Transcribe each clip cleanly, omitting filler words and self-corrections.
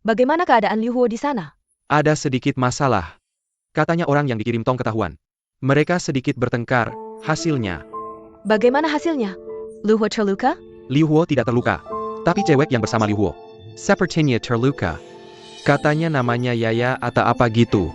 Bagaimana keadaan Liu Huo di sana? Ada sedikit masalah. Katanya orang yang dikirim Tong ketahuan. Mereka sedikit bertengkar, hasilnya. Bagaimana hasilnya? Liu Huo terluka? Liu Huo tidak terluka. Tapi cewek yang bersama Liu Huo. Sepertinya terluka. Katanya namanya Yaya atau apa gitu.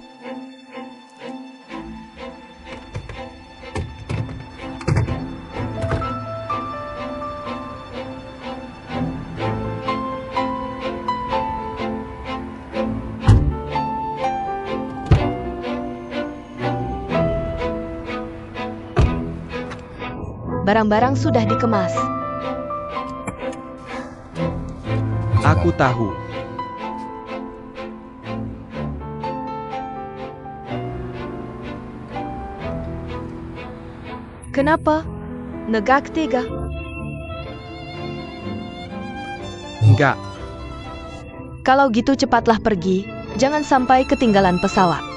Barang-barang sudah dikemas. Aku tahu. Kenapa? Negak tega. Enggak. Kalau gitu cepatlah pergi, jangan sampai ketinggalan pesawat.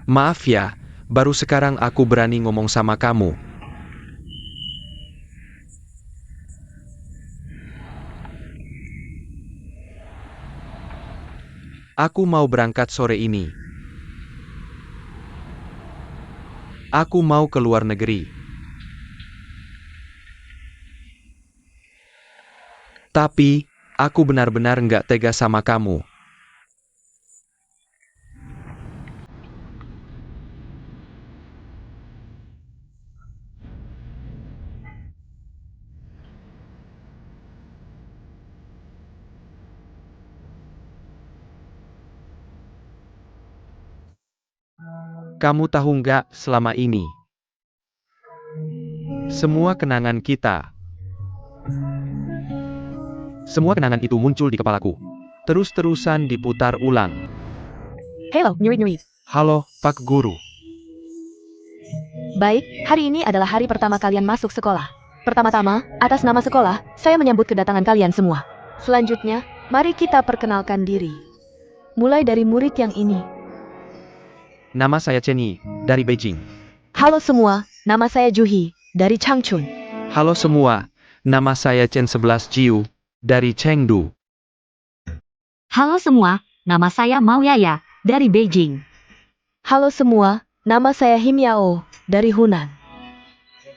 Maaf ya, baru sekarang aku berani ngomong sama kamu. Aku mau berangkat sore ini. Aku mau ke luar negeri. Tapi, aku benar-benar nggak tega sama kamu. Kamu tahu nggak, selama ini semua kenangan itu muncul di kepalaku. Terus-terusan diputar ulang. Halo, nyuri-nyuri. Halo, Pak Guru. Baik, hari ini adalah hari pertama kalian masuk sekolah. Pertama-tama, atas nama sekolah, saya menyambut kedatangan kalian semua. Selanjutnya, mari kita perkenalkan diri. Mulai dari murid yang ini. Nama saya Chenyi, dari Beijing. Halo semua, nama saya Juhi, dari Changchun. Halo semua, nama saya Chen 11 Jiu, dari Chengdu. Halo semua, nama saya Mao Yaya, dari Beijing. Halo semua, nama saya Him Yao, dari Hunan.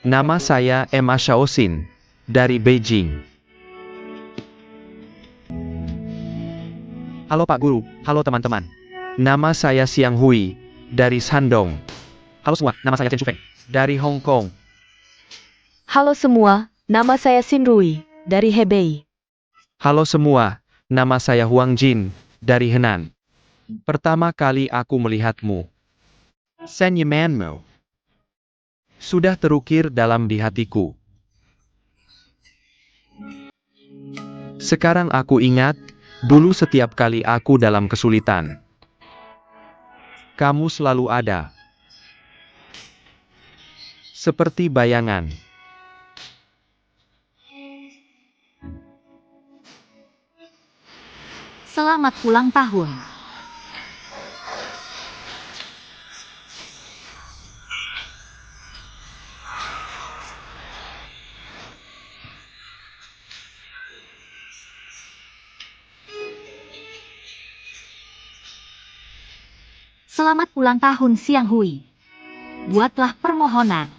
Nama saya Emma Shaoxin, dari Beijing. Halo Pak Guru, halo teman-teman. Nama saya Xiang Hui, dari Shandong. Halo semua, nama saya Chen Shufeng, dari Hong Kong. Halo semua, nama saya Xin Rui, dari Hebei. Halo semua, nama saya Huang Jin, dari Henan. Pertama kali aku melihatmu, senyumanmu sudah terukir dalam di hatiku. Sekarang aku ingat, dulu setiap kali aku dalam kesulitan, kamu selalu ada. Seperti bayangan. Selamat ulang tahun. Selamat ulang tahun Xiang Hui. Buatlah permohonan.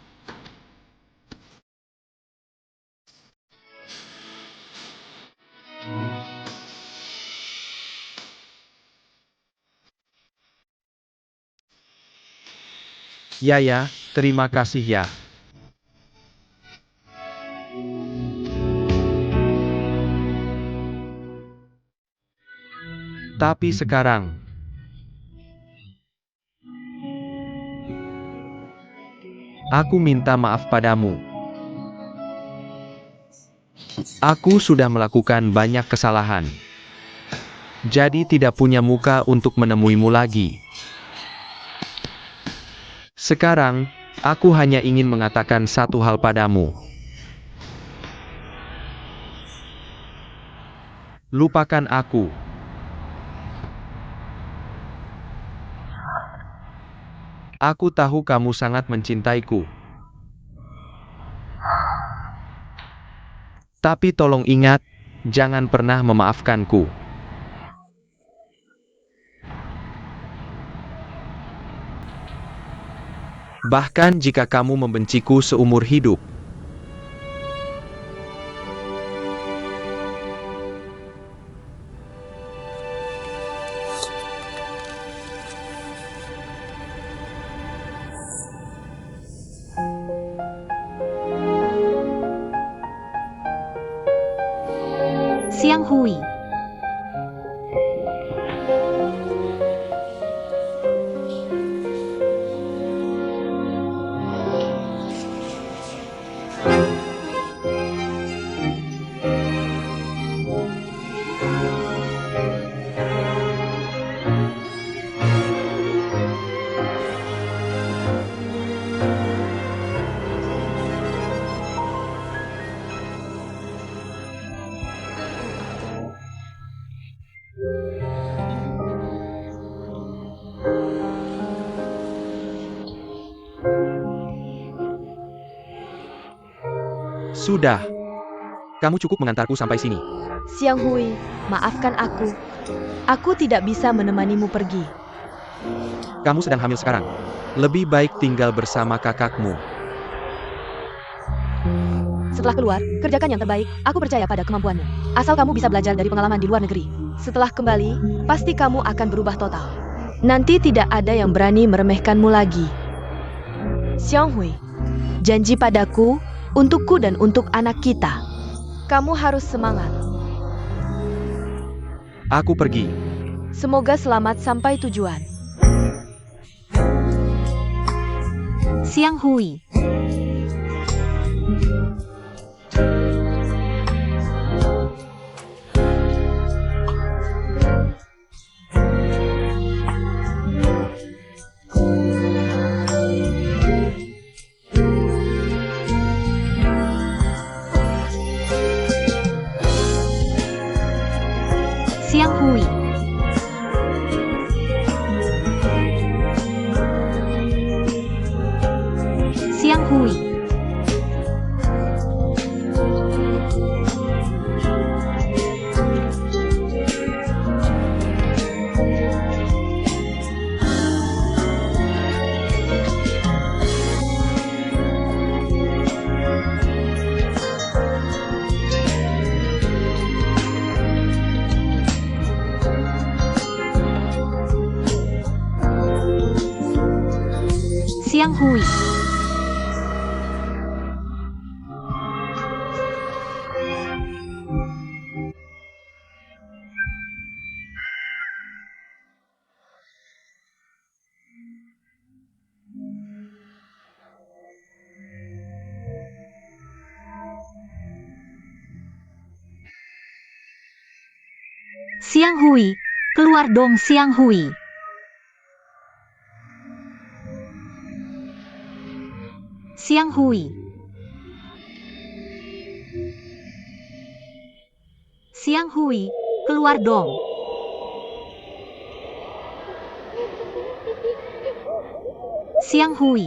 Ya, terima kasih ya. Tapi sekarang, aku minta maaf padamu. Aku sudah melakukan banyak kesalahan. Jadi tidak punya muka untuk menemuimu lagi. Sekarang, aku hanya ingin mengatakan satu hal padamu. Lupakan aku. Aku tahu kamu sangat mencintaiku. Tapi tolong ingat, jangan pernah memaafkanku. Bahkan jika kamu membenciku seumur hidup. Xiang Hui. Sudah. Kamu cukup mengantarku sampai sini. Xiang Hui, maafkan aku. Aku tidak bisa menemanimu pergi. Kamu sedang hamil sekarang. Lebih baik tinggal bersama kakakmu. Setelah keluar, kerjakan yang terbaik. Aku percaya pada kemampuanmu. Asal kamu bisa belajar dari pengalaman di luar negeri. Setelah kembali, pasti kamu akan berubah total. Nanti tidak ada yang berani meremehkanmu lagi. Xiang Hui, janji padaku, untukku dan untuk anak kita. Kamu harus semangat. Aku pergi. Semoga selamat sampai tujuan. Xiang Hui. Xiang Hui. Xiang Hui. Xiang Hui. Xiang Hui, keluar dong Xiang Hui. Xiang Hui. Xiang Hui, keluar dong. Xiang Hui.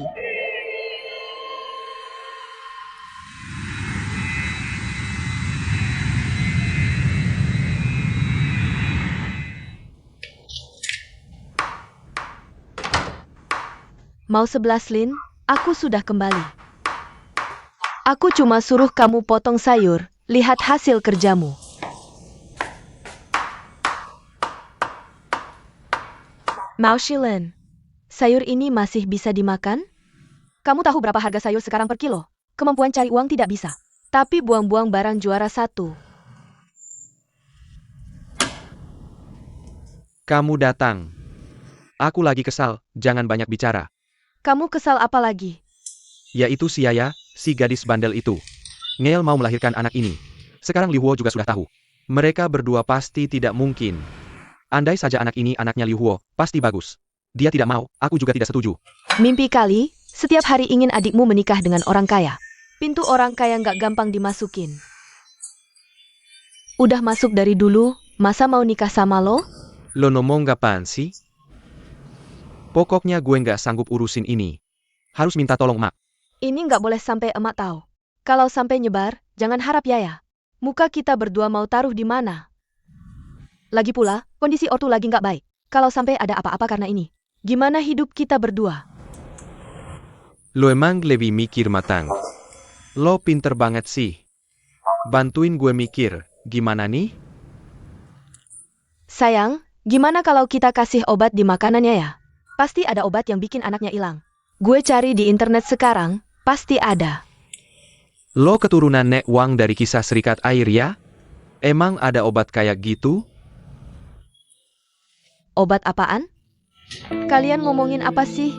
Mau 11 Lin, aku sudah kembali. Aku cuma suruh kamu potong sayur, lihat hasil kerjamu. Mau Shilin, sayur ini masih bisa dimakan? Kamu tahu berapa harga sayur sekarang per kilo? Kemampuan cari uang tidak bisa. Tapi buang-buang barang juara satu. Kamu datang. Aku lagi kesal, jangan banyak bicara. Kamu kesal apa lagi? Yaitu si Yaya, si gadis bandel itu. Ngel mau melahirkan anak ini. Sekarang Liu Huo juga sudah tahu. Mereka berdua pasti tidak mungkin. Andai saja anak ini anaknya Liu Huo, pasti bagus. Dia tidak mau, aku juga tidak setuju. Mimpi kali, setiap hari ingin adikmu menikah dengan orang kaya. Pintu orang kaya nggak gampang dimasukin. Udah masuk dari dulu, Masa mau nikah sama lo? Lo ngomong apaan sih? Pokoknya gue nggak sanggup urusin ini. Harus minta tolong Mak. Ini nggak boleh sampai emak tahu. Kalau sampai nyebar, jangan harap Yaya. Muka kita berdua mau taruh di mana? Lagi pula, kondisi ortu lagi nggak baik. Kalau sampai ada apa-apa karena ini, gimana hidup kita berdua? Lo emang lebih mikir matang. Lo pinter banget sih. Bantuin gue mikir, gimana nih? Sayang, gimana kalau kita kasih obat di makanannya ya? Pasti ada obat yang bikin anaknya hilang. Gue cari di internet sekarang, pasti ada. Lo keturunan Nek Wang dari kisah Serikat Air ya? Emang ada obat kayak gitu? Obat apaan? Kalian ngomongin apa sih?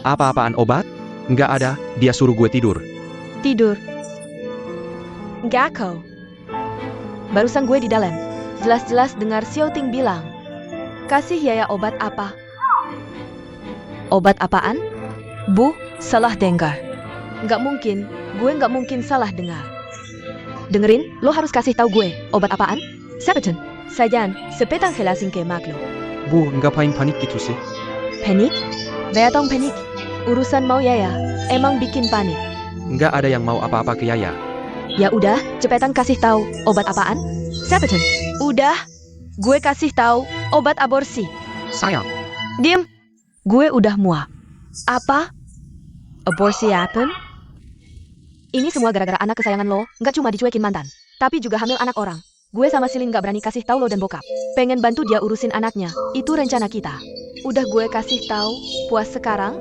Apa-apaan obat? Nggak ada, dia suruh gue tidur. Tidur. Nggak kau. Barusan gue di dalam. Jelas-jelas dengar Xiao Ting bilang. Kasih Yaya obat apa? Obat apaan? Bu, salah dengar. Nggak mungkin, gue nggak mungkin salah dengar. Dengerin, lo harus kasih tahu gue, obat apaan? Sepetan, sajan, sepetang helasin ke maklo. Bu, ngapain panik gitu sih? Panik? Betong panik. Urusan mau Yaya, emang bikin panik. Nggak ada yang mau apa-apa ke Yaya. Ya udah, cepetan kasih tahu, obat apaan? Sepetan. Udah, gue kasih tahu, obat aborsi. Sayang. Diem. Gue udah muak. Apa? Aborsi happen? Ini semua gara-gara anak kesayangan lo, nggak cuma dicuekin mantan, tapi juga hamil anak orang. Gue sama Silin nggak berani kasih tahu lo dan bokap. Pengen bantu dia urusin anaknya, itu rencana kita. Udah gue kasih tahu, puas sekarang?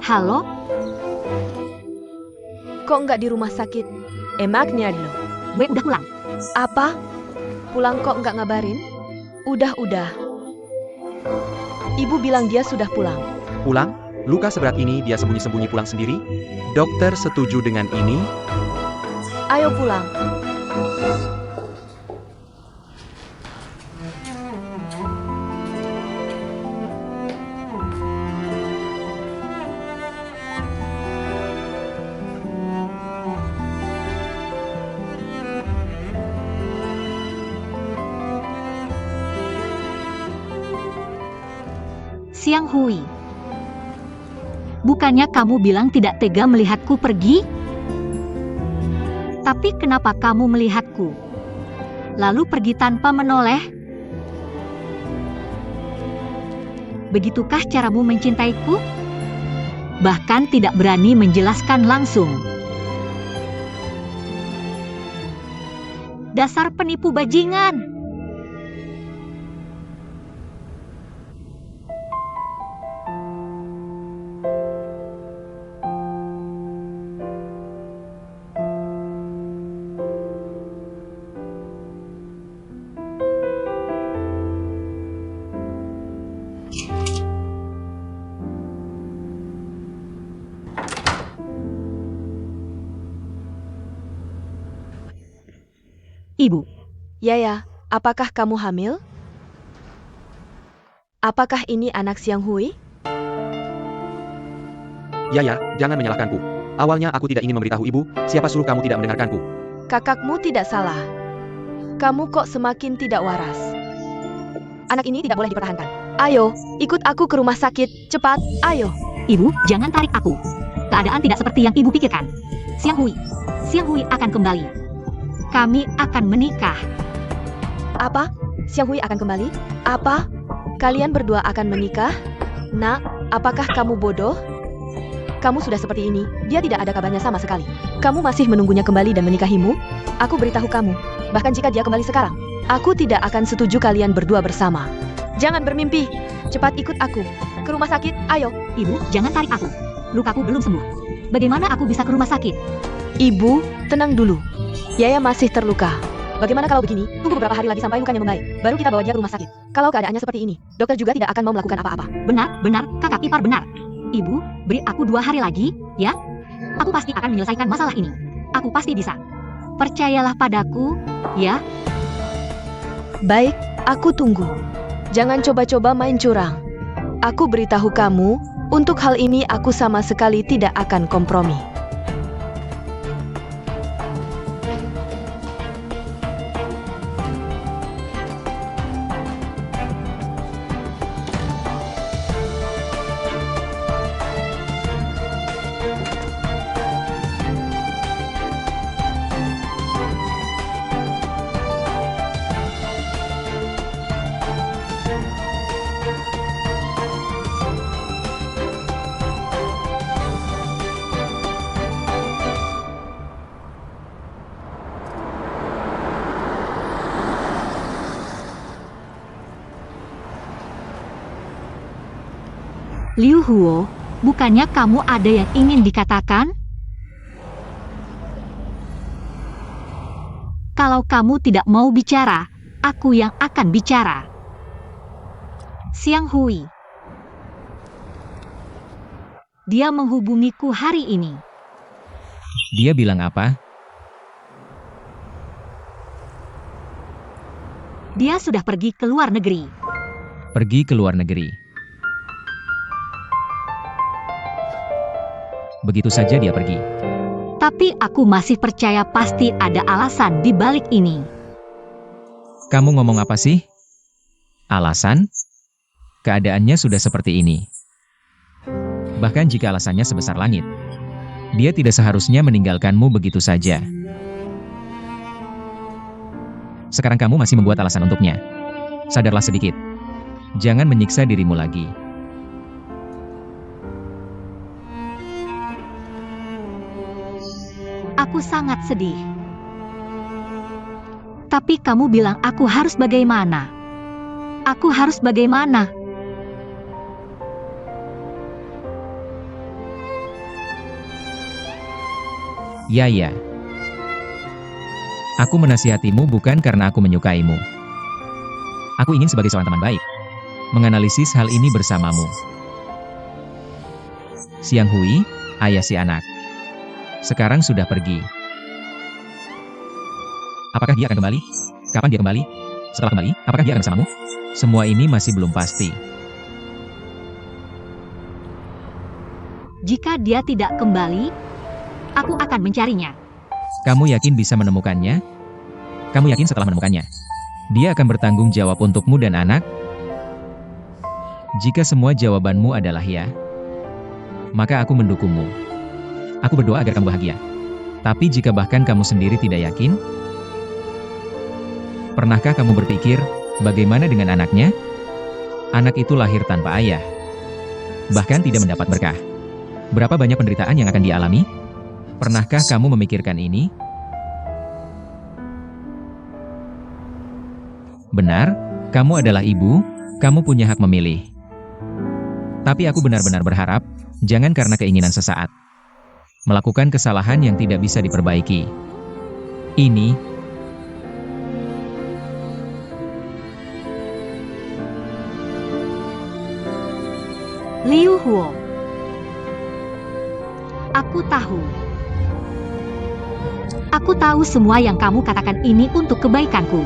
Halo? Kok nggak di rumah sakit? Emaknya lo. Gue udah pulang. Apa? Pulang kok nggak ngabarin? Udah. Ibu bilang dia sudah pulang. Pulang? Luka seberat ini dia sembunyi-sembunyi pulang sendiri? Dokter setuju dengan ini? Ayo pulang. Xiang Hui. Bukannya kamu bilang tidak tega melihatku pergi? Tapi kenapa kamu melihatku? Lalu pergi tanpa menoleh? Begitukah caramu mencintaiku? Bahkan tidak berani menjelaskan langsung. Dasar penipu bajingan! Ibu, Yaya, apakah kamu hamil? Apakah ini anak Xiang Hui? Yaya, jangan menyalahkanku. Awalnya aku tidak ingin memberitahu ibu, siapa suruh kamu tidak mendengarkanku. Kakakmu tidak salah. Kamu kok semakin tidak waras. Anak ini tidak boleh dipertahankan. Ayo, ikut aku ke rumah sakit, cepat, ayo. Ibu, jangan tarik aku. Keadaan tidak seperti yang ibu pikirkan. Xiang Hui akan kembali. Kami akan menikah. Apa? Xiang Hui akan kembali? Apa? Kalian berdua akan menikah? Nak, apakah kamu bodoh? Kamu sudah seperti ini, dia tidak ada kabarnya sama sekali. Kamu masih menunggunya kembali dan menikahimu? Aku beritahu kamu, bahkan jika dia kembali sekarang, aku tidak akan setuju kalian berdua bersama. Jangan bermimpi, cepat ikut aku. Ke rumah sakit, ayo. Ibu, jangan tarik aku. Lukaku belum sembuh. Bagaimana aku bisa ke rumah sakit? Ibu, tenang dulu. Yaya masih terluka. Bagaimana kalau begini, tunggu beberapa hari lagi sampai lukanya membaik, baru kita bawa dia ke rumah sakit. Kalau keadaannya seperti ini, dokter juga tidak akan mau melakukan apa-apa. Benar, kakak ipar benar. Ibu, beri aku 2 hari lagi, ya? Aku pasti akan menyelesaikan masalah ini. Aku pasti bisa. Percayalah padaku, ya? Baik, aku tunggu. Jangan coba-coba main curang. Aku beritahu kamu, untuk hal ini aku sama sekali tidak akan kompromi. Liu Huo, bukannya kamu ada yang ingin dikatakan? Kalau kamu tidak mau bicara, aku yang akan bicara. Xiang Hui. Dia menghubungiku hari ini. Dia bilang apa? Dia sudah pergi ke luar negeri. Pergi ke luar negeri. Begitu saja dia pergi. Tapi aku masih percaya pasti ada alasan di balik ini. Kamu ngomong apa sih? Alasan? Keadaannya sudah seperti ini. Bahkan jika alasannya sebesar langit, dia tidak seharusnya meninggalkanmu begitu saja. Sekarang kamu masih membuat alasan untuknya. Sadarlah sedikit. Jangan menyiksa dirimu lagi. Aku sangat sedih. Tapi kamu bilang aku harus bagaimana? Aku harus bagaimana? Ya. Aku menasihatimu bukan karena aku menyukaimu. Aku ingin sebagai seorang teman baik, menganalisis hal ini bersamamu. Xiang Hui, ayah si anak, sekarang sudah pergi. Apakah dia akan kembali? Kapan dia kembali? Setelah kembali, apakah dia akan bersamamu? Semua ini masih belum pasti. Jika dia tidak kembali, aku akan mencarinya. Kamu yakin bisa menemukannya? Kamu yakin setelah menemukannya, dia akan bertanggung jawab untukmu dan anak? Jika semua jawabanmu adalah ya, maka aku mendukungmu. Aku berdoa agar kamu bahagia. Tapi jika bahkan kamu sendiri tidak yakin, pernahkah kamu berpikir, bagaimana dengan anaknya? Anak itu lahir tanpa ayah, bahkan tidak mendapat berkah. Berapa banyak penderitaan yang akan dialami? Pernahkah kamu memikirkan ini? Benar, kamu adalah ibu, kamu punya hak memilih. Tapi aku benar-benar berharap, jangan karena keinginan sesaat melakukan kesalahan yang tidak bisa diperbaiki. Ini Liu Huo. Aku tahu. Aku tahu semua yang kamu katakan ini untuk kebaikanku.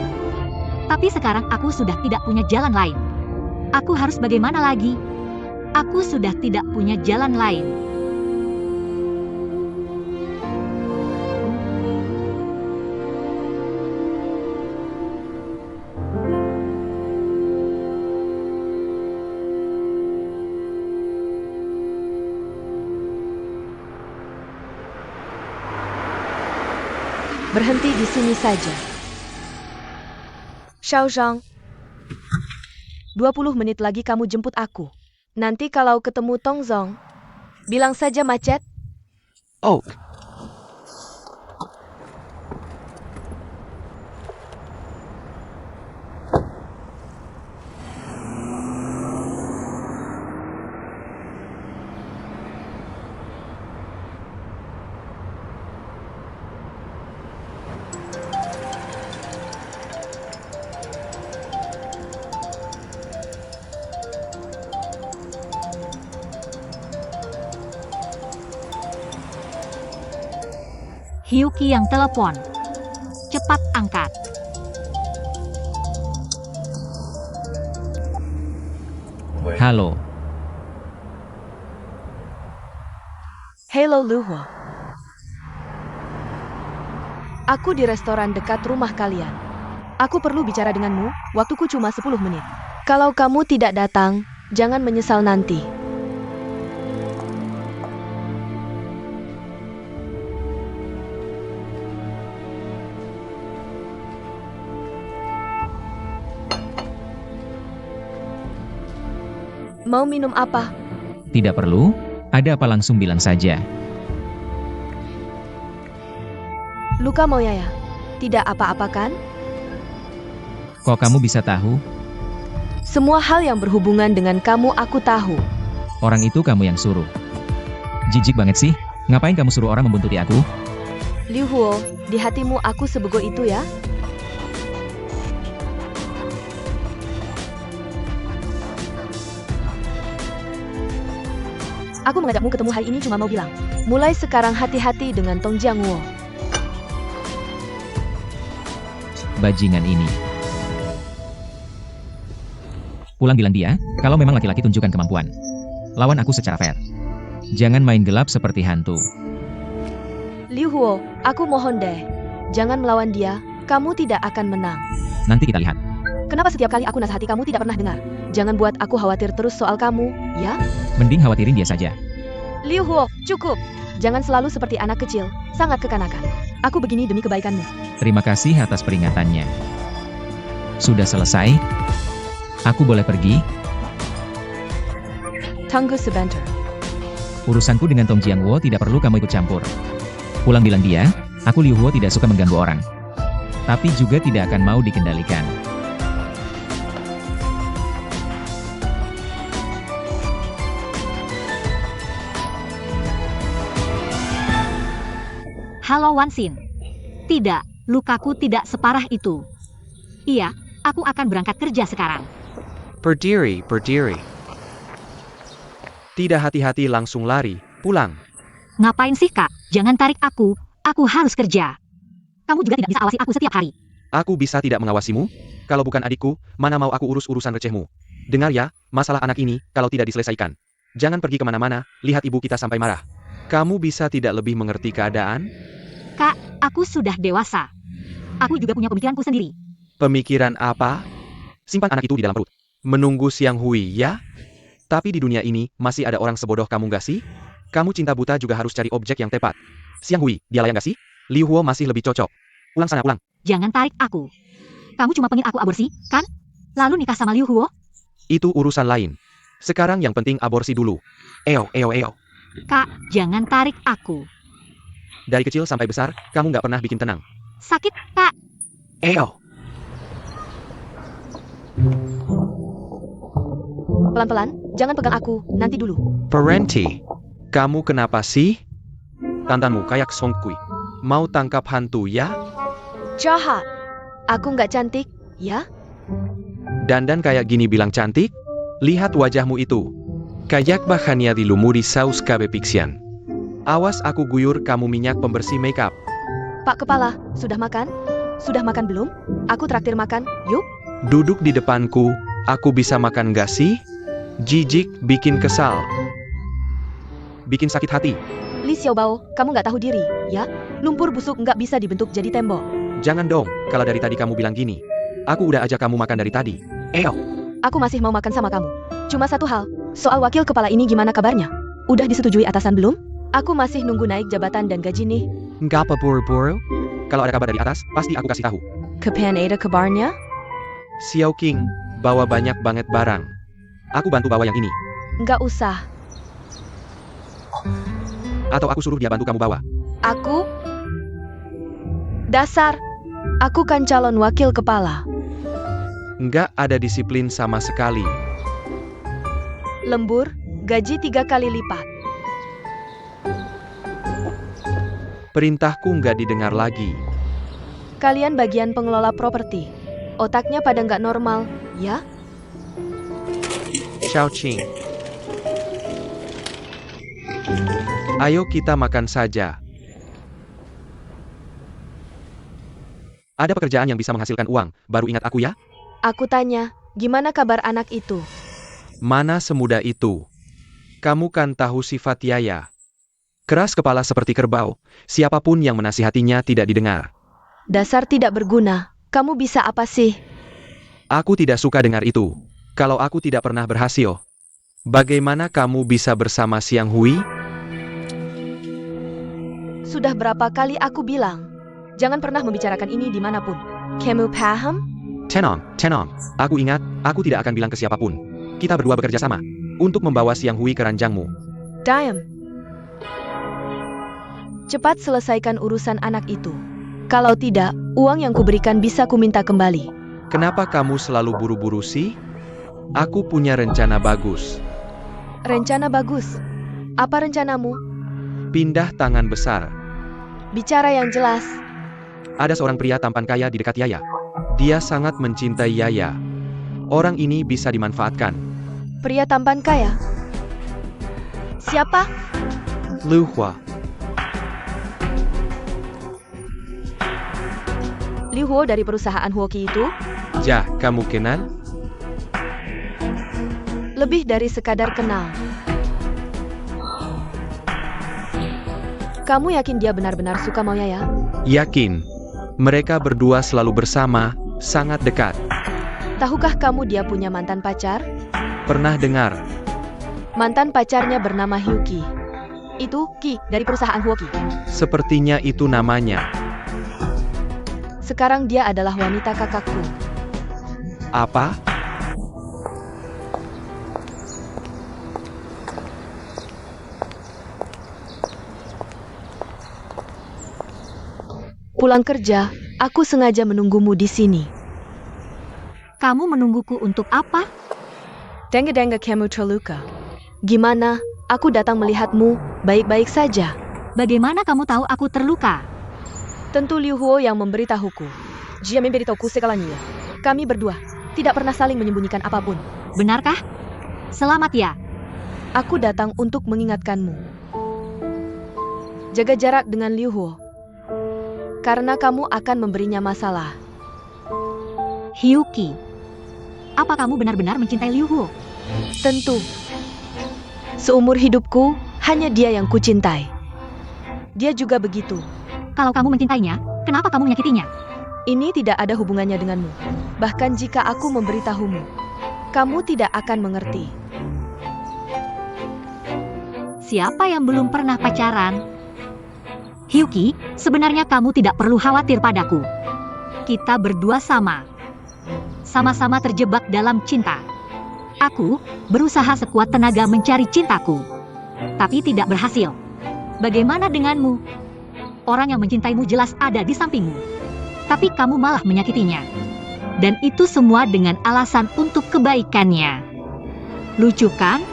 Tapi sekarang aku sudah tidak punya jalan lain. Aku harus bagaimana lagi? Aku sudah tidak punya jalan lain. Berhenti di sini saja. Xiao Zhang, 20 menit lagi kamu jemput aku. Nanti kalau ketemu Tong Zong, bilang saja macet. Oh, Hyuki yang telepon. Cepat angkat. halo. Hello Luhuo. Aku di restoran dekat rumah kalian. Aku perlu bicara denganmu, waktuku cuma 10 menit. Kalau kamu tidak datang, jangan menyesal nanti. Mau minum apa? Tidak perlu, ada apa langsung bilang saja. Luka Moyaya. Tidak apa-apa kan? Kok kamu bisa tahu? Semua hal yang berhubungan dengan kamu aku tahu. Orang itu kamu yang suruh. Jijik banget sih, ngapain kamu suruh orang membuntuti aku? Liu Huo, di hatimu aku sebego itu ya? Aku mengajakmu ketemu hari ini cuma mau bilang, mulai sekarang hati-hati dengan Tong Jiangwo. Bajingan ini. Pulang bilang dia, kalau memang laki-laki tunjukkan kemampuan. Lawan aku secara fair. Jangan main gelap seperti hantu. Liu Huo, aku mohon deh. Jangan melawan dia, kamu tidak akan menang. Nanti kita lihat. Kenapa setiap kali aku nasihati kamu tidak pernah dengar? Jangan buat aku khawatir terus soal kamu, ya? Mending khawatirin dia saja. Liu Huo, cukup. Jangan selalu seperti anak kecil, sangat kekanakan. Aku begini demi kebaikanmu. Terima kasih atas peringatannya. Sudah selesai? Aku boleh pergi? Tunggu sebentar. Urusanku dengan Tong Jiangwo tidak perlu kamu ikut campur. Pulang bilang dia, aku Liu Huo tidak suka mengganggu orang. Tapi juga tidak akan mau dikendalikan. Halo Wansin. Tidak, lukaku tidak separah itu. Iya, aku akan berangkat kerja sekarang. Berdiri. Tidak hati-hati langsung lari, pulang. Ngapain sih kak? Jangan tarik aku harus kerja. Kamu juga tidak bisa awasi aku setiap hari. Aku bisa tidak mengawasimu? Kalau bukan adikku, mana mau aku urus urusan recehmu? Dengar ya, masalah anak ini, kalau tidak diselesaikan. Jangan pergi kemana-mana, lihat ibu kita sampai marah. Kamu bisa tidak lebih mengerti keadaan? Kak, aku sudah dewasa. Aku juga punya pemikiranku sendiri. Pemikiran apa? Simpan anak itu di dalam perut. Menunggu siang hui, ya? Tapi di dunia ini, masih ada orang sebodoh kamu gak sih? Kamu cinta buta juga harus cari objek yang tepat. Siang hui, dia layak gak sih? Liu Huo masih lebih cocok. Pulang sana, pulang. Jangan tarik aku. Kamu cuma pengen aku aborsi, kan? Lalu nikah sama Liu Huo? Itu urusan lain. Sekarang yang penting aborsi dulu. Eo. Kak, jangan tarik aku. Dari kecil sampai besar, kamu gak pernah bikin tenang. Sakit, Kak. Eo. Pelan-pelan, jangan pegang aku, nanti dulu. Parenti, kamu kenapa sih? Tantanmu kayak Song Kui. Mau tangkap hantu ya? Jahat. Aku nggak cantik, ya? Dandan kayak gini bilang cantik? Lihat wajahmu itu. Kayak bahannya dilumuri saus cabe pixian. Awas aku guyur kamu minyak pembersih makeup. Pak Kepala, sudah makan? Sudah makan belum? Aku traktir makan, yuk. Duduk di depanku, aku bisa makan gak sih? Jijik, bikin kesal. Bikin sakit hati. Li Xiaobao, kamu nggak tahu diri, ya? Lumpur busuk nggak bisa dibentuk jadi tembok. Jangan dong, kalau dari tadi kamu bilang gini. Aku udah ajak kamu makan dari tadi. Eo. Aku masih mau makan sama kamu. Cuma satu hal, soal wakil kepala ini gimana kabarnya? Udah disetujui atasan belum? Aku masih nunggu naik jabatan dan gaji nih. Nggak apa buru-buru? Kalau ada kabar dari atas, pasti aku kasih tahu. Kapan ada kabarnya? Xiao King, bawa banyak banget barang. Aku bantu bawa yang ini. Nggak usah. Atau aku suruh dia bantu kamu bawa. Aku? Dasar. Aku kan calon wakil kepala. Nggak ada disiplin sama sekali. Lembur, gaji 3 kali lipat. Perintahku nggak didengar lagi. Kalian bagian pengelola properti. Otaknya pada nggak normal, ya? Xiao Qing. Ayo kita makan saja. Ada pekerjaan yang bisa menghasilkan uang, baru ingat aku ya? Aku tanya, gimana kabar anak itu? Mana semudah itu? Kamu kan tahu sifat Yaya. Keras kepala seperti kerbau, siapapun yang menasihatinya tidak didengar. Dasar tidak berguna. Kamu bisa apa sih? Aku tidak suka dengar itu. Kalau aku tidak pernah berhasil, bagaimana kamu bisa bersama Siang Hui? Sudah berapa kali aku bilang, jangan pernah membicarakan ini dimanapun. Kamu paham? Tenang. Aku ingat, aku tidak akan bilang ke siapapun. Kita berdua bekerja sama untuk membawa Siang Hui ke ranjangmu. Diam. Cepat selesaikan urusan anak itu. Kalau tidak, uang yang kuberikan bisa kuminta kembali. Kenapa kamu selalu buru-buru sih? Aku punya rencana bagus. Rencana bagus. Apa rencanamu? Pindah tangan besar. Bicara yang jelas. Ada seorang pria tampan kaya di dekat Yaya. Dia sangat mencintai Yaya. Orang ini bisa dimanfaatkan. Pria tampan kaya. Siapa? Lu Hua. Liu Huo dari perusahaan Huoqi itu? Ja, kamu kenal? Lebih dari sekadar kenal. Kamu yakin dia benar-benar suka mau Yaya? Yakin. Mereka berdua selalu bersama, sangat dekat. Tahukah kamu dia punya mantan pacar? Pernah dengar? Mantan pacarnya bernama Hyuki. Itu Ki dari perusahaan Huoqi. Sepertinya itu namanya. Sekarang dia adalah wanita kakakku. Apa? Pulang kerja, aku sengaja menunggumu di sini. Kamu menungguku untuk apa? Denga-denga kamu terluka. Gimana? Aku datang melihatmu, baik-baik saja. Bagaimana kamu tahu aku terluka? Tentu Liu Huo yang memberitahuku. Jia memberitahuku segalanya. Kami berdua tidak pernah saling menyembunyikan apapun. Benarkah? Selamat ya. Aku datang untuk mengingatkanmu. Jaga jarak dengan Liu Huo. Karena kamu akan memberinya masalah. Hyuki. Apa kamu benar-benar mencintai Liu Huo? Tentu. Seumur hidupku, hanya dia yang kucintai. Dia juga begitu. Kalau kamu mencintainya, kenapa kamu menyakitinya? Ini tidak ada hubungannya denganmu. Bahkan jika aku memberitahumu, kamu tidak akan mengerti. Siapa yang belum pernah pacaran? Hyuki, sebenarnya kamu tidak perlu khawatir padaku. Kita berdua sama. Sama-sama terjebak dalam cinta. Aku berusaha sekuat tenaga mencari cintaku, tapi tidak berhasil. Bagaimana denganmu? Orang yang mencintaimu jelas ada di sampingmu, tapi kamu malah menyakitinya. Dan itu semua dengan alasan untuk kebaikannya. Lucu kan?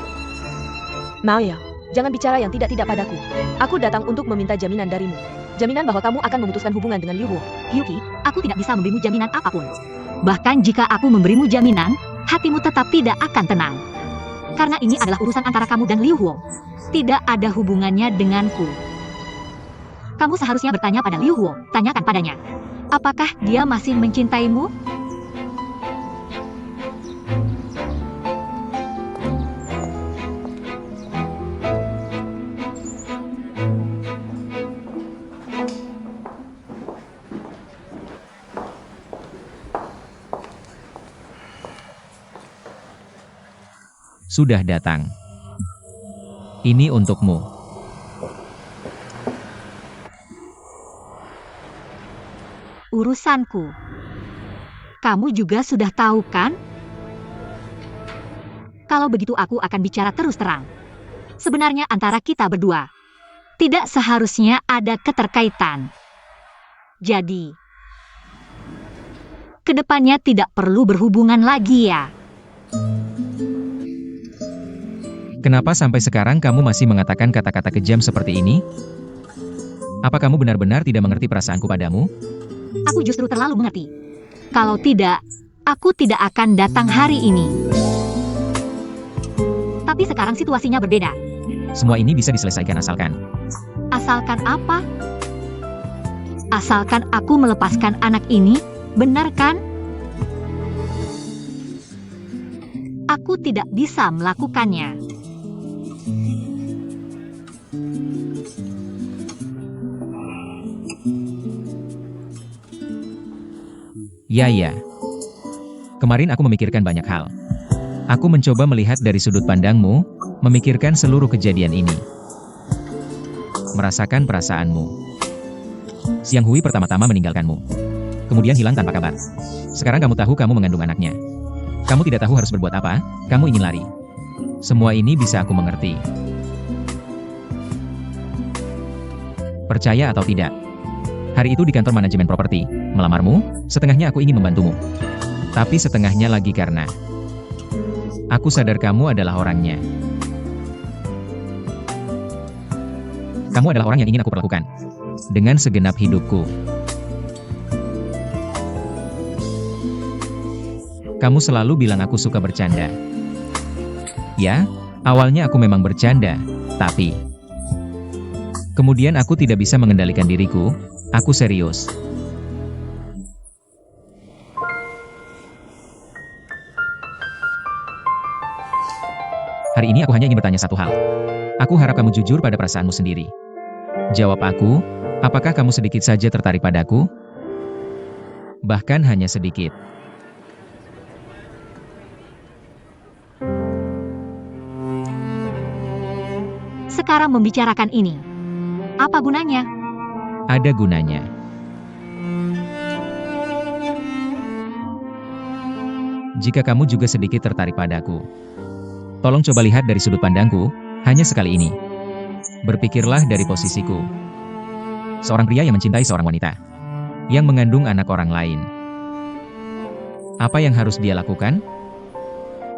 Mau ya? Jangan bicara yang tidak-tidak padaku. Aku datang untuk meminta jaminan darimu. Jaminan bahwa kamu akan memutuskan hubungan dengan Liu Huo. Hyuki, aku tidak bisa memberimu jaminan apapun. Bahkan jika aku memberimu jaminan, hatimu tetap tidak akan tenang. Karena ini adalah urusan antara kamu dan Liu Huo. Tidak ada hubungannya denganku. Kamu seharusnya bertanya pada Liu Huo, tanyakan padanya. Apakah dia masih mencintaimu? Sudah datang. Ini untukmu. Urusanku. Kamu juga sudah tahu kan? Kalau begitu aku akan bicara terus terang. Sebenarnya antara kita berdua tidak seharusnya ada keterkaitan. Jadi, kedepannya tidak perlu berhubungan lagi ya. Kenapa sampai sekarang kamu masih mengatakan kata-kata kejam seperti ini? Apa kamu benar-benar tidak mengerti perasaanku padamu? Aku justru terlalu mengerti. Kalau tidak, aku tidak akan datang hari ini. Tapi sekarang situasinya berbeda. Semua ini bisa diselesaikan asalkan. Asalkan apa? Asalkan aku melepaskan anak ini, benar kan? Aku tidak bisa melakukannya. Ya. Kemarin aku memikirkan banyak hal. Aku mencoba melihat dari sudut pandangmu, memikirkan seluruh kejadian ini. Merasakan perasaanmu. Xiang Hui pertama-tama meninggalkanmu. Kemudian hilang tanpa kabar. Sekarang kamu tahu kamu mengandung anaknya. Kamu tidak tahu harus berbuat apa, kamu ingin lari. Semua ini bisa aku mengerti. Percaya atau tidak? Hari itu di kantor manajemen properti, melamarmu, setengahnya aku ingin membantumu. Tapi setengahnya lagi karena aku sadar kamu adalah orangnya. Kamu adalah orang yang ingin aku perlakukan dengan segenap hidupku. Kamu selalu bilang aku suka bercanda. Ya, awalnya aku memang bercanda, tapi kemudian aku tidak bisa mengendalikan diriku. Aku serius. Hari ini aku hanya ingin bertanya satu hal. Aku harap kamu jujur pada perasaanmu sendiri. Jawab aku, apakah kamu sedikit saja tertarik padaku? Bahkan hanya sedikit. Sekarang membicarakan ini. Apa gunanya? Ada gunanya. Jika kamu juga sedikit tertarik padaku, tolong coba lihat dari sudut pandangku, hanya sekali ini. Berpikirlah dari posisiku. Seorang pria yang mencintai seorang wanita, yang mengandung anak orang lain. Apa yang harus dia lakukan?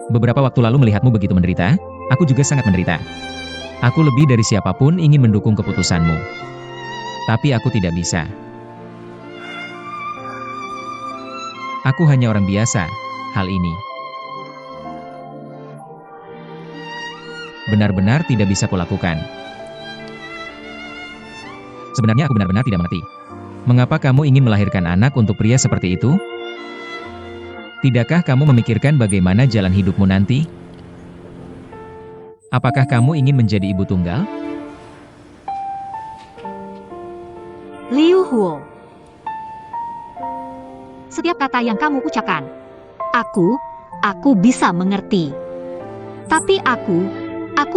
Beberapa waktu lalu melihatmu begitu menderita, aku juga sangat menderita. Aku lebih dari siapapun ingin mendukung keputusanmu. Tapi aku tidak bisa. Aku hanya orang biasa, hal ini benar-benar tidak bisa kulakukan. Sebenarnya aku benar-benar tidak mengerti. Mengapa kamu ingin melahirkan anak untuk pria seperti itu? Tidakkah kamu memikirkan bagaimana jalan hidupmu nanti? Apakah kamu ingin menjadi ibu tunggal? Liu Huo. Setiap kata yang kamu ucapkan, aku bisa mengerti. Tapi aku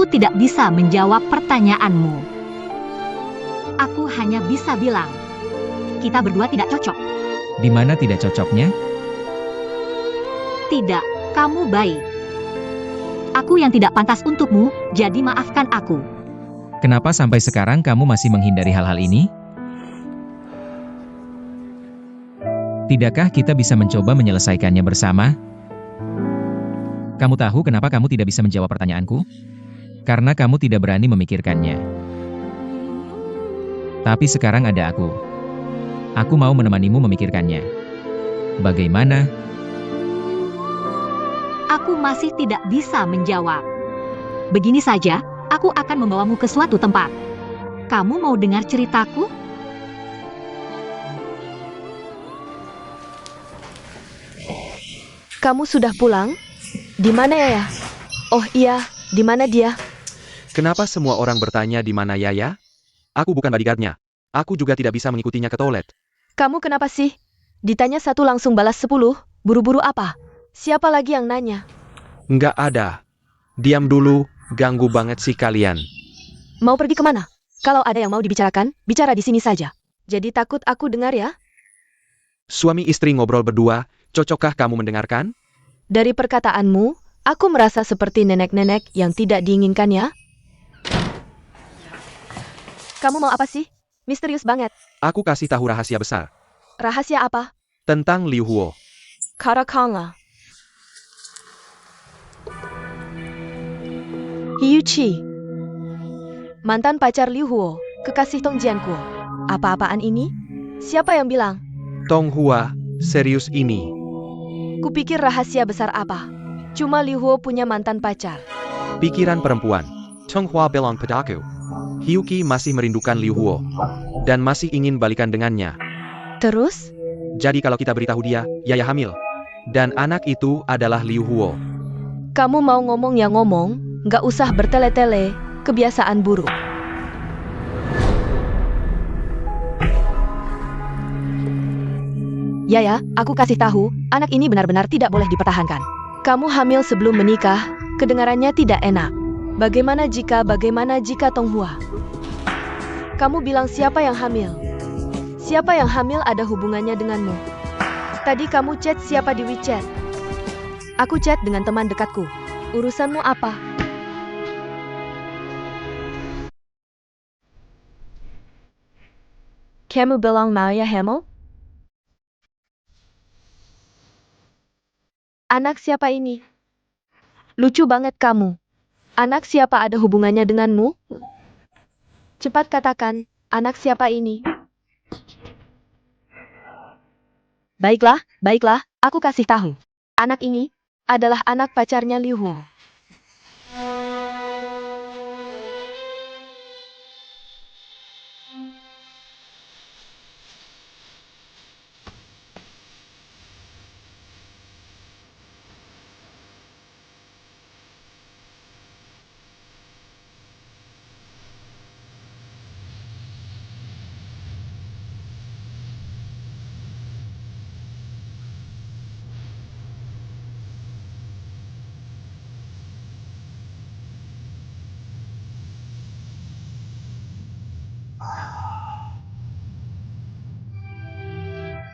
tidak bisa menjawab pertanyaanmu. Aku hanya bisa bilang, kita berdua tidak cocok. Di mana tidak cocoknya? Tidak, kamu baik. Aku yang tidak pantas untukmu, jadi maafkan aku. Kenapa sampai sekarang kamu masih menghindari hal-hal ini? Tidakkah kita bisa mencoba menyelesaikannya bersama? Kamu tahu kenapa kamu tidak bisa menjawab pertanyaanku? Karena kamu tidak berani memikirkannya. Tapi sekarang ada aku. Aku mau menemanimu memikirkannya. Bagaimana? Aku masih tidak bisa menjawab. Begini saja, aku akan membawamu ke suatu tempat. Kamu mau dengar ceritaku? Kamu sudah pulang? Di mana Yaya? Oh iya, di mana dia? Kenapa semua orang bertanya di mana Yaya? Aku bukan bodyguardnya. Aku juga tidak bisa mengikutinya ke toilet. Kamu kenapa sih? Ditanya satu langsung balas 10, buru-buru apa? Siapa lagi yang nanya? Nggak ada. Diam dulu, ganggu banget sih kalian. Mau pergi kemana? Kalau ada yang mau dibicarakan, bicara di sini saja. Jadi takut aku dengar ya? Suami istri ngobrol berdua, cocokkah kamu mendengarkan? Dari perkataanmu, aku merasa seperti nenek-nenek yang tidak diinginkan ya? Kamu mau apa sih? Misterius banget. Aku kasih tahu rahasia besar. Rahasia apa? Tentang Liu Huo. Katakanlah. Hiu Chi. Mantan pacar Liu Huo, kekasih Tong Jiankuo. Apa-apaan ini? Siapa yang bilang? Tong Hua, serius ini. Kupikir rahasia besar apa? Cuma Liu Huo punya mantan pacar. Pikiran perempuan. Tong Hua bilang padaku. Hyuki masih merindukan Liu Huo. Dan masih ingin balikan dengannya. Terus? Jadi kalau kita beritahu dia, Yaya hamil. Dan anak itu adalah Liu Huo. Kamu mau ngomong ya ngomong, nggak usah bertele-tele, kebiasaan buruk. Ya, aku kasih tahu, anak ini benar-benar tidak boleh dipertahankan. Kamu hamil sebelum menikah, kedengarannya tidak enak. Bagaimana jika Tonghua? Kamu bilang siapa yang hamil? Siapa yang hamil ada hubungannya denganmu? Tadi kamu chat siapa di WeChat? Aku chat dengan teman dekatku. Urusanmu apa? Kamu bilang mau ya hamil? Anak siapa ini? Lucu banget kamu. Anak siapa ada hubungannya denganmu? Cepat katakan, anak siapa ini? Baiklah, aku kasih tahu. Anak ini adalah anak pacarnya Liu Hu.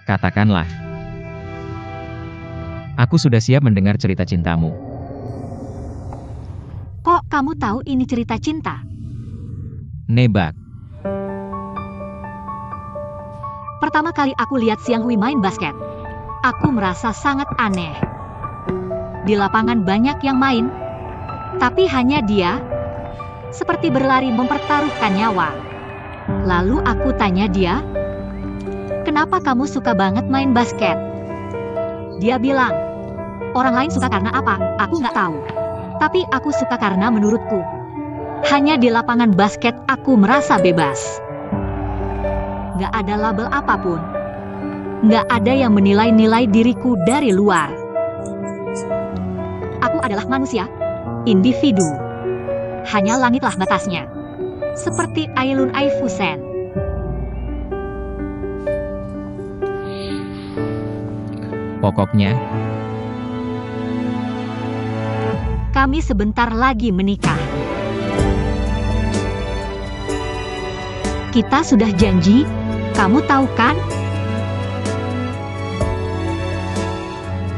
Katakanlah. Aku sudah siap mendengar cerita cintamu. Kok kamu tahu ini cerita cinta? Nebak. Pertama kali aku lihat Xiang Hui main basket, aku merasa sangat aneh. Di lapangan banyak yang main, tapi hanya dia, seperti berlari mempertaruhkan nyawa. Lalu aku tanya dia, kenapa kamu suka banget main basket? Dia bilang, orang lain suka karena apa, aku nggak tahu. Tapi aku suka karena menurutku, hanya di lapangan basket aku merasa bebas. Nggak ada label apapun. Nggak ada yang menilai-nilai diriku dari luar. Aku adalah manusia, individu. Hanya langitlah batasnya. Seperti Ailun Aifusen. Pokoknya, Kami sebentar lagi menikah. Kita sudah janji, kamu tahu kan?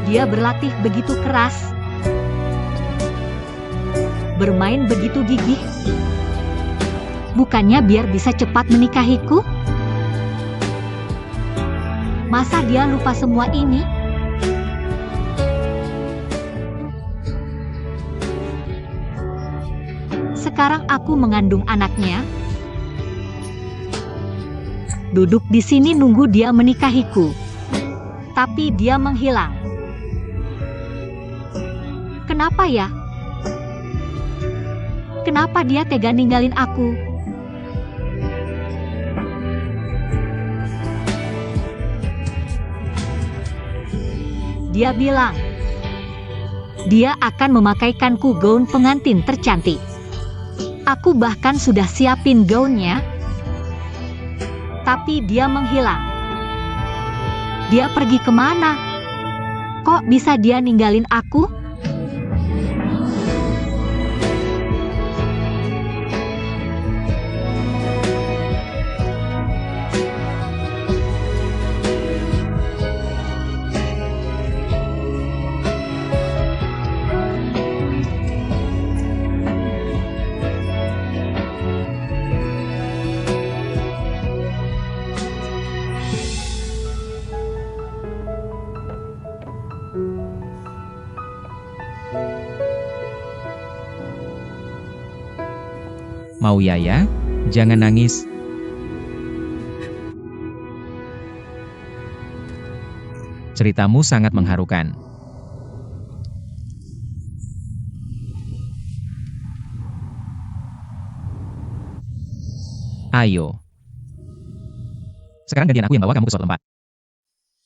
Dia berlatih begitu keras, bermain begitu gigih. Bukannya biar bisa cepat menikahiku? Masa dia lupa semua ini? Sekarang aku mengandung anaknya. Duduk di sini nunggu dia menikahiku. Tapi dia menghilang. Kenapa ya? Kenapa dia tega ninggalin aku? Dia bilang, dia akan memakaikanku gaun pengantin tercantik. Aku bahkan sudah siapin gaunnya, tapi dia menghilang. Dia pergi kemana? Kok bisa dia ninggalin aku? mau ya? Jangan nangis. Ceritamu sangat mengharukan. Ayo. Sekarang gantian aku yang bawa kamu ke suatu tempat.